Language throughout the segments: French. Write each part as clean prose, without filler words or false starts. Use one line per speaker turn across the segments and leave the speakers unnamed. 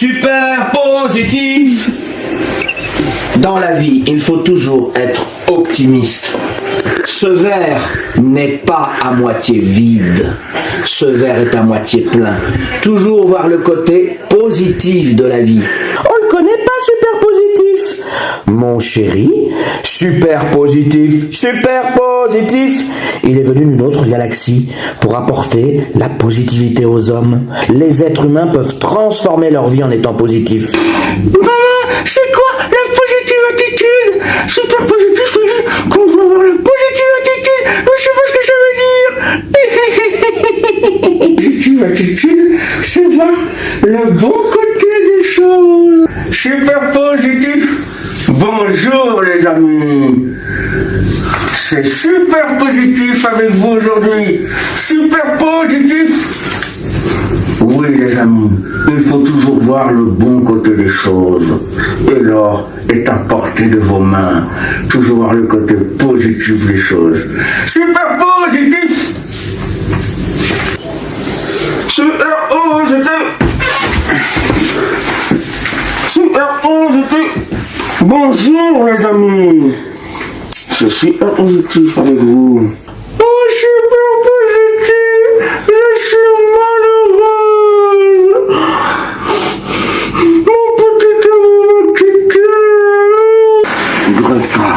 super positif. Dans la vie, il faut toujours être optimiste. Ce verre n'est pas à moitié vide. Ce verre est à moitié plein. Toujours voir le côté positif de la vie. On ne connaît pas super positif. Mon chéri, super positif, super positif. Il est venu d'une autre galaxie pour apporter la positivité aux hommes. Les êtres humains peuvent transformer leur vie en étant positifs.
C'est quoi la positive attitude? Super positif, je dis qu'on doit avoir la positive attitude. Je sais pas ce que ça veut dire. Positive attitude, c'est voir le bon côté des choses. Super positif. Bonjour les amis. C'est super positif avec vous aujourd'hui. Super positif. Oui les amis, il faut toujours voir le bon côté des choses. Et l'or est à portée de vos mains. Toujours voir le côté positif des choses. Super positif. Super positif. Super positif. Bonjour les amis. Je suis super positif avec vous. Oh super positif. Je suis malheureuse. Mon petit ami m'a quitté. Greta,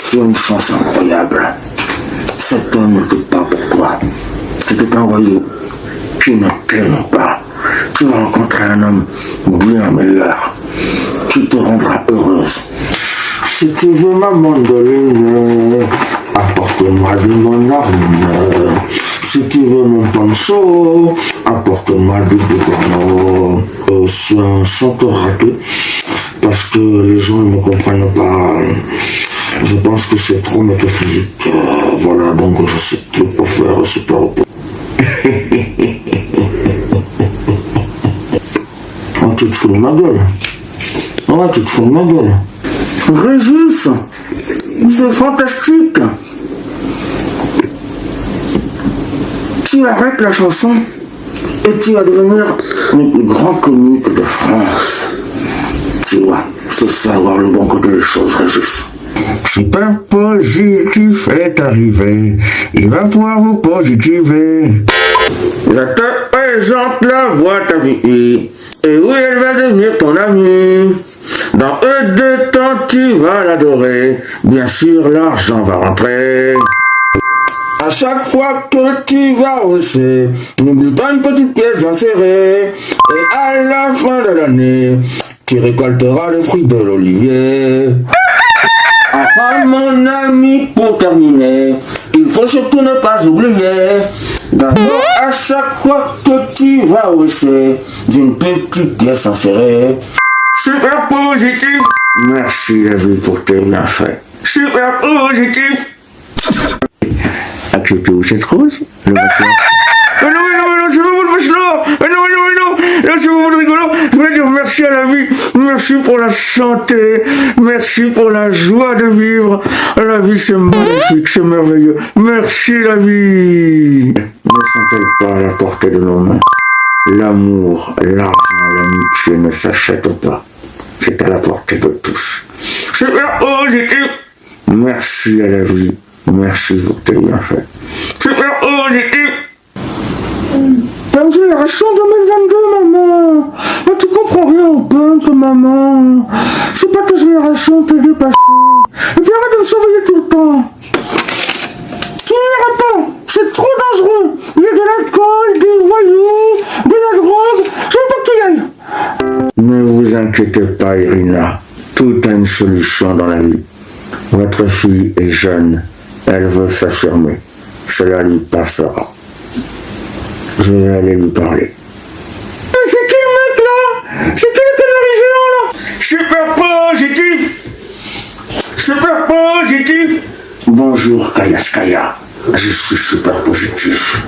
tu as une chance incroyable. Cet homme n'était pas pour toi. Tu t'es envoyé qui ne t'aime pas. Tu vas rencontrer un homme bien meilleur qui te rendra heureuse. Si tu veux ma mandoline, apporte-moi des mandarines. Si tu veux mon poncho, apporte-moi du bigorneau. Je suis un chanteur raté parce que les gens ne me comprennent pas. Je pense que c'est trop métaphysique. Voilà, donc je sais plus quoi faire, super auto. Oh, tu te fous de ma gueule. Oh, tu te fous de ma gueule. Régis, c'est fantastique. Tu arrêtes la chanson et tu vas devenir le plus grand comique de France. Tu vois, c'est ça, voir le bon côté des choses, Régis. Super positif est arrivé, il va pouvoir vous positiver. Je te présente la boîte à vie, et oui, elle va devenir ton amie. Dans peu de temps, tu vas l'adorer. Bien sûr, l'argent va rentrer. À chaque fois que tu vas hausser, n'oublie pas une petite pièce bien serrée. Et à la fin de l'année, tu récolteras les fruits de l'olivier. Enfin, mon ami, pour terminer, il faut surtout ne pas oublier. D'abord, à chaque fois que tu vas hausser, d'une petite pièce insérée. Super positif. Merci la vie pour tes bienfaits. Super positif. Acceptez-vous cette rose? Le bachelor. Non, c'est pas vous le bachelor. Non, là c'est vous le rigolo. Je voulais dire merci à la vie. Merci pour la santé. Merci pour la joie de vivre. La vie c'est magnifique, c'est merveilleux. Merci la vie. Ne sont-elles pas à la portée de nos mains? L'amour, l'argent, l'amitié ne s'achètent pas. C'est à la portée de tous. Super positif. Merci à la vie. Merci pour tes bienfaits. Super positif. Bonne génération 2022, maman. Mais tu comprends rien au punk, maman. C'est pas ta génération, t'es dépassée. Et puis arrête de me surveiller tout le temps. Tu n'iras pas. C'est trop dangereux. Il y a de l'alcool, des voyous, de la drogue. Je veux pas que tu y ailles. Ne vous inquiétez pas, Irina. Tout a une solution dans la vie. Votre fille est jeune. Elle veut s'affirmer. Cela lui passera. Je vais aller lui parler. C'est qui le mec là? C'est qui le canari géant là? Super positif. Super positif. Bonjour Kayaskaya. Je suis super positif.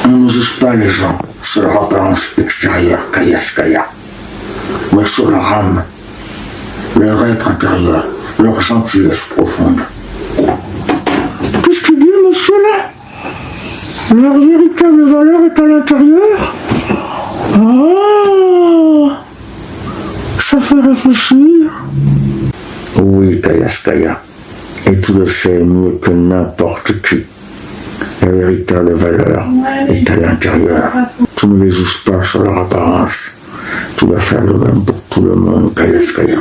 On ne juge pas les gens sur leur apparence extérieure, Kayaskaya, mais sur leur âme, leur être intérieur, leur gentillesse profonde. Qu'est-ce qu'il dit, monsieur là? Leur véritable valeur est à l'intérieur? Ah! réfléchir. Oui, Kayaskaya. Et tu le sais mieux que n'importe qui. La véritable valeur est à l'intérieur. Tu ne les juges pas sur leur apparence. Tu vas faire le même pour tout le monde, Kayaskaya.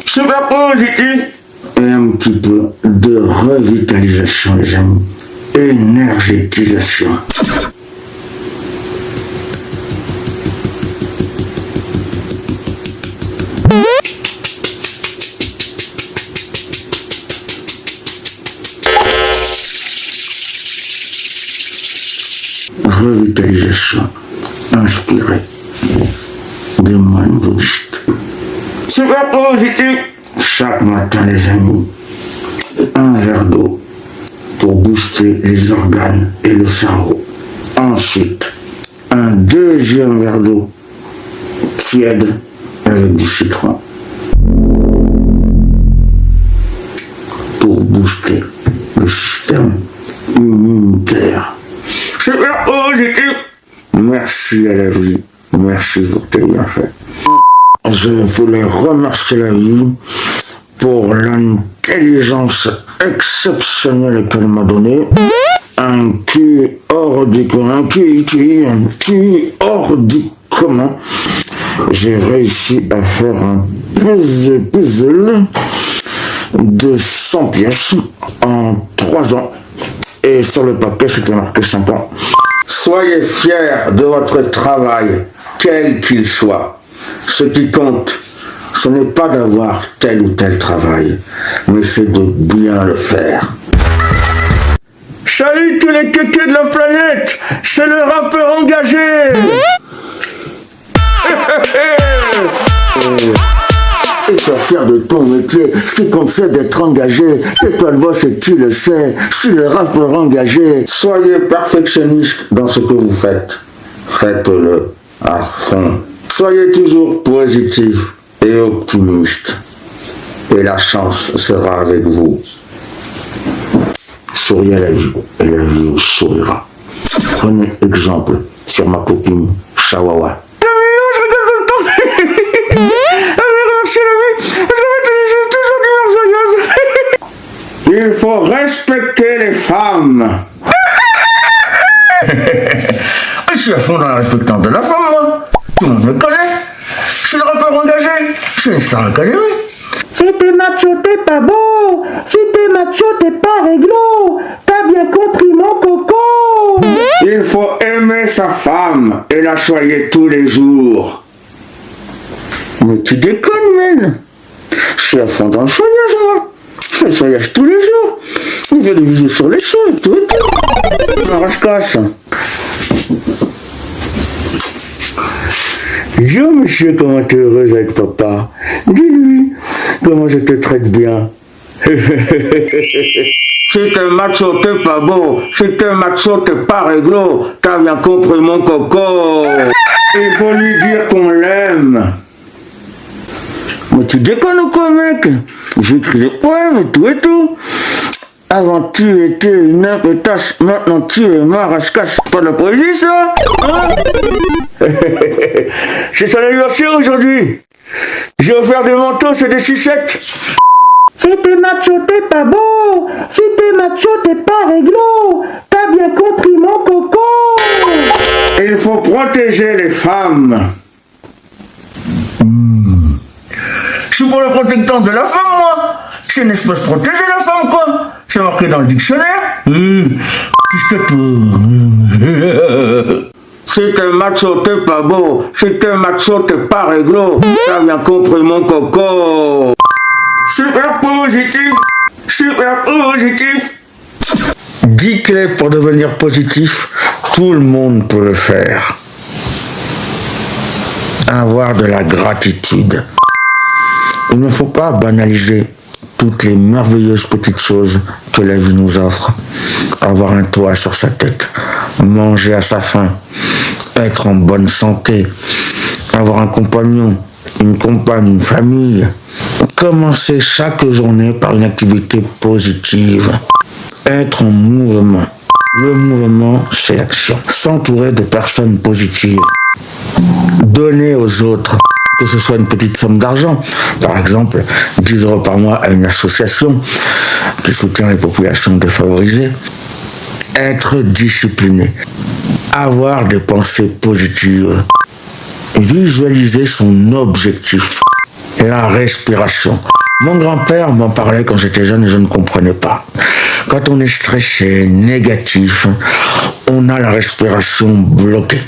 Super positif. Et un petit peu de revitalisation, les amis. Énergétisation. Revitalisation. Inspiré des moines bouddhistes. Super positif. Chaque matin, les amis, un verre d'eau pour booster les organes et le cerveau. Ensuite, un deuxième verre d'eau tiède avec du citron pour booster le système immunitaire. Super positif. Merci à la vie. Merci pour tes bienfaits. Je voulais remercier la vie pour l'intelligence exceptionnelle qu'elle m'a donnée. Un QI hors du commun. Un QI hors du commun. J'ai réussi à faire un puzzle de 100 pièces en 3 ans. Et sur le papier, c'était marqué 5 ans. Soyez fiers de votre travail, quel qu'il soit. Ce qui compte, ce n'est pas d'avoir tel ou tel travail, mais c'est de bien le faire. Salut tous les kékés de la planète, c'est le rappeur engagé. Et sois fier de ton métier, ce qui compte c'est d'être engagé, c'est toi le boss et tu le sais, je suis le rappeur engagé. Soyez perfectionniste dans ce que vous faites, faites-le à fond. Soyez toujours positif et optimiste, et la chance sera avec vous. Souriez à la vie, et la vie vous sourira. Prenez exemple sur ma copine Chawawa. Il faut respecter les femmes. Je suis à fond dans la respectance de la femme, moi. Tout le monde me connaît. Je suis le rappeur engagé. Je suis une star d'académie.
Si t'es macho, t'es pas beau. Si t'es macho, t'es pas réglo. T'as bien compris, mon coco.
Il faut aimer sa femme et la choyer tous les jours. Mais tu déconnes, man. Je suis à fond dans le choyage, moi. Je fais le choyage tous les jours. Je fais des bisous sur les cheveux, tout et tout. Arrache-casse. Dis oh monsieur, comment t'es heureuse avec papa. Dis-lui comment je te traite bien. Si t'es macho, t'es pas beau. Si t'es macho, t'es pas réglo. T'as bien compris, mon coco. Il faut lui dire qu'on l'aime. Mais tu déconnes ou quoi, mec? J'écris des poèmes et tout. Avant tu étais une impétasse, maintenant tu es marascasse. Pas de la poésie, ça hein? C'est son anniversaire aujourd'hui. J'ai offert des manteaux, c'est des sucettes.
Si t'es macho, t'es pas beau. Si t'es macho, t'es pas réglo. T'as bien compris, mon coco.
Il faut protéger les femmes. Je suis pour la protection de la femme, moi. C'est une espèce protégée, la femme, quoi. C'est marqué dans le dictionnaire. Qu'est-ce que tu... Si t'es macho, t'es pas beau. Si t'es macho, t'es pas réglo. T'as bien compris, mon coco. Super positif. Super positif. 10 clés pour devenir positif. Tout le monde peut le faire. Avoir de la gratitude. Il ne faut pas banaliser toutes les merveilleuses petites choses que la vie nous offre. Avoir un toit sur sa tête, manger à sa faim, être en bonne santé, avoir un compagnon, une compagne, une famille. Commencer chaque journée par une activité positive. Être en mouvement. Le mouvement, c'est l'action. S'entourer de personnes positives. Donner aux autres, que ce soit une petite somme d'argent, par exemple 10 € par mois à une association qui soutient les populations défavorisées. Être discipliné. Avoir des pensées positives. Visualiser son objectif. La respiration. Mon grand-père m'en parlait quand j'étais jeune et je ne comprenais pas. Quand on est stressé, négatif, on a la respiration bloquée.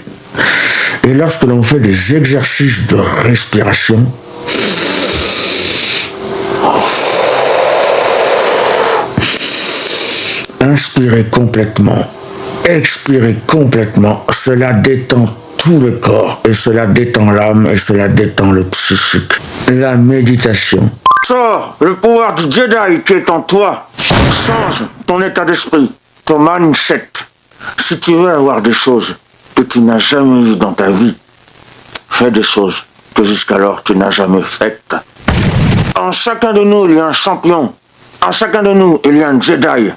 Et lorsque l'on fait des exercices de respiration, inspirez complètement, expirez complètement, cela détend tout le corps, et cela détend l'âme, et cela détend le psychique. La méditation. Sors le pouvoir du Jedi qui est en toi. Change ton état d'esprit, ton mindset. Si tu veux avoir des choses que tu n'as jamais eues dans ta vie, fais des choses que jusqu'alors tu n'as jamais faites. En chacun de nous, il y a un champion. En chacun de nous, il y a un Jedi.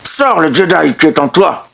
Sors le Jedi qui est en toi.